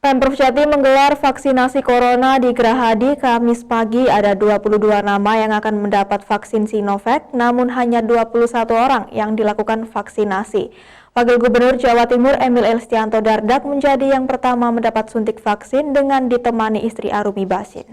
Pemprov Jatim menggelar vaksinasi corona di Gerahadi Kamis pagi. Ada 22 nama yang akan mendapat vaksin Sinovac, namun hanya 21 orang yang dilakukan vaksinasi. Wakil Gubernur Jawa Timur Emil Elstianto Dardak menjadi yang pertama mendapat suntik vaksin dengan ditemani istri Arumi Basin.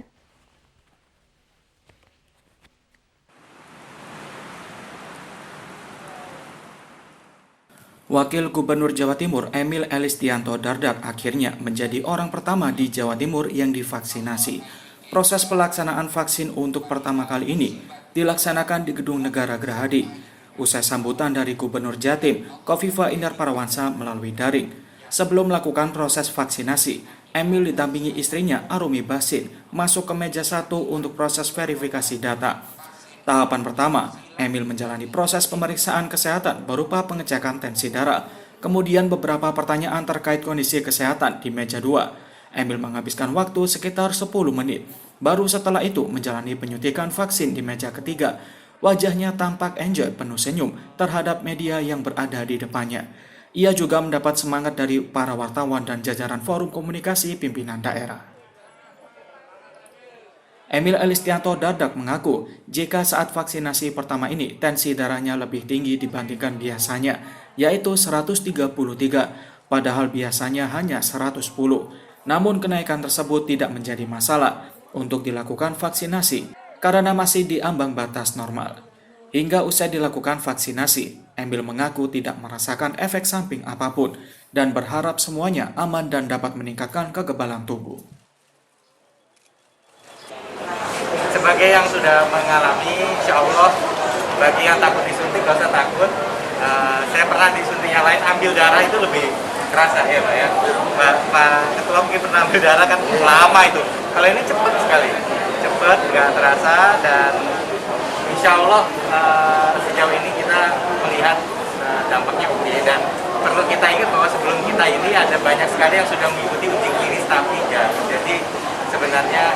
Wakil Gubernur Jawa Timur Emil Elstianto Dardak akhirnya menjadi orang pertama di Jawa Timur yang divaksinasi. Proses pelaksanaan vaksin untuk pertama kali ini dilaksanakan di Gedung Negara Gerahadi. Usai sambutan dari Gubernur Jatim, Kofifa Indar Parawansa melalui daring. Sebelum melakukan proses vaksinasi, Emil didampingi istrinya Arumi Basin masuk ke meja 1 untuk proses verifikasi data. Tahapan pertama, Emil menjalani proses pemeriksaan kesehatan berupa pengecekan tensi darah, kemudian beberapa pertanyaan terkait kondisi kesehatan di meja 2. Emil menghabiskan waktu sekitar 10 menit. Baru setelah itu menjalani penyuntikan vaksin di meja ketiga. Wajahnya tampak enjoy penuh senyum terhadap media yang berada di depannya. Ia juga mendapat semangat dari para wartawan dan jajaran forum komunikasi pimpinan daerah. Emil Elstianto Dardak mengaku jika saat vaksinasi pertama ini tensi darahnya lebih tinggi dibandingkan biasanya, yaitu 133, padahal biasanya hanya 110. Namun kenaikan tersebut tidak menjadi masalah untuk dilakukan vaksinasi karena masih di ambang batas normal. Hingga usai dilakukan vaksinasi, Emil mengaku tidak merasakan efek samping apapun dan berharap semuanya aman dan dapat meningkatkan kekebalan tubuh. Sebagai yang sudah mengalami, insya Allah bagi yang takut disuntik gak usah takut. Saya pernah disuntik yang lain, ambil darah itu lebih kerasa ya Pak ya. Pak Ketua mungkin pernah ambil darah kan lama itu. Kalau ini cepat sekali, cepat, nggak terasa, dan insya Allah sejauh ini kita melihat dampaknya oke. Dan perlu kita ingat bahwa sebelum kita ini ada banyak sekali yang sudah mengikuti uji klinis tahap 3. Jadi sebenarnya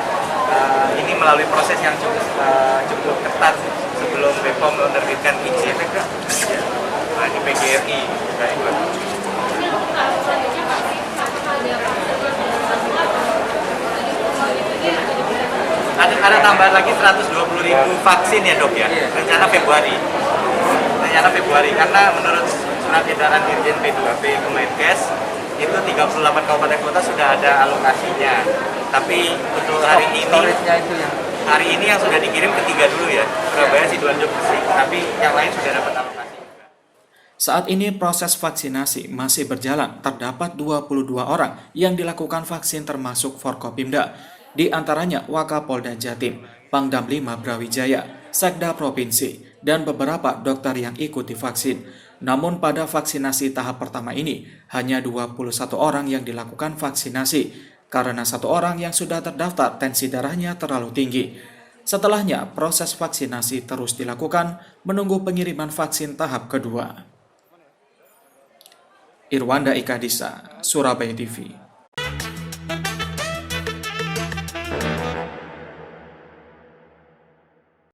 ini melalui proses yang cukup ketat sebelum BPOM menerbitkan izin. Nah, di PGRI juga ikut. Ada tambahan lagi 120.000 vaksin ya dok ya, rencana Februari. Karena menurut surat edaran Dirjen P2P Kemenkes itu 38 kabupaten kota sudah ada alokasinya. Tapi untuk hari ini yang sudah dikirim ketiga dulu ya, Surabaya, Sidoarjo, Gresik, tapi yang lain sudah dapat alokasi. Saat ini proses vaksinasi masih berjalan. Terdapat 22 orang yang dilakukan vaksin termasuk Forkopimda, di antaranya Wakapolda Jatim, Pangdam 5 Brawijaya, Sekda Provinsi, dan beberapa dokter yang ikut divaksin. Namun pada vaksinasi tahap pertama ini, hanya 21 orang yang dilakukan vaksinasi, karena 1 orang yang sudah terdaftar tensi darahnya terlalu tinggi. Setelahnya, proses vaksinasi terus dilakukan menunggu pengiriman vaksin tahap kedua. Irwanda Ikadisa, Surabaya TV.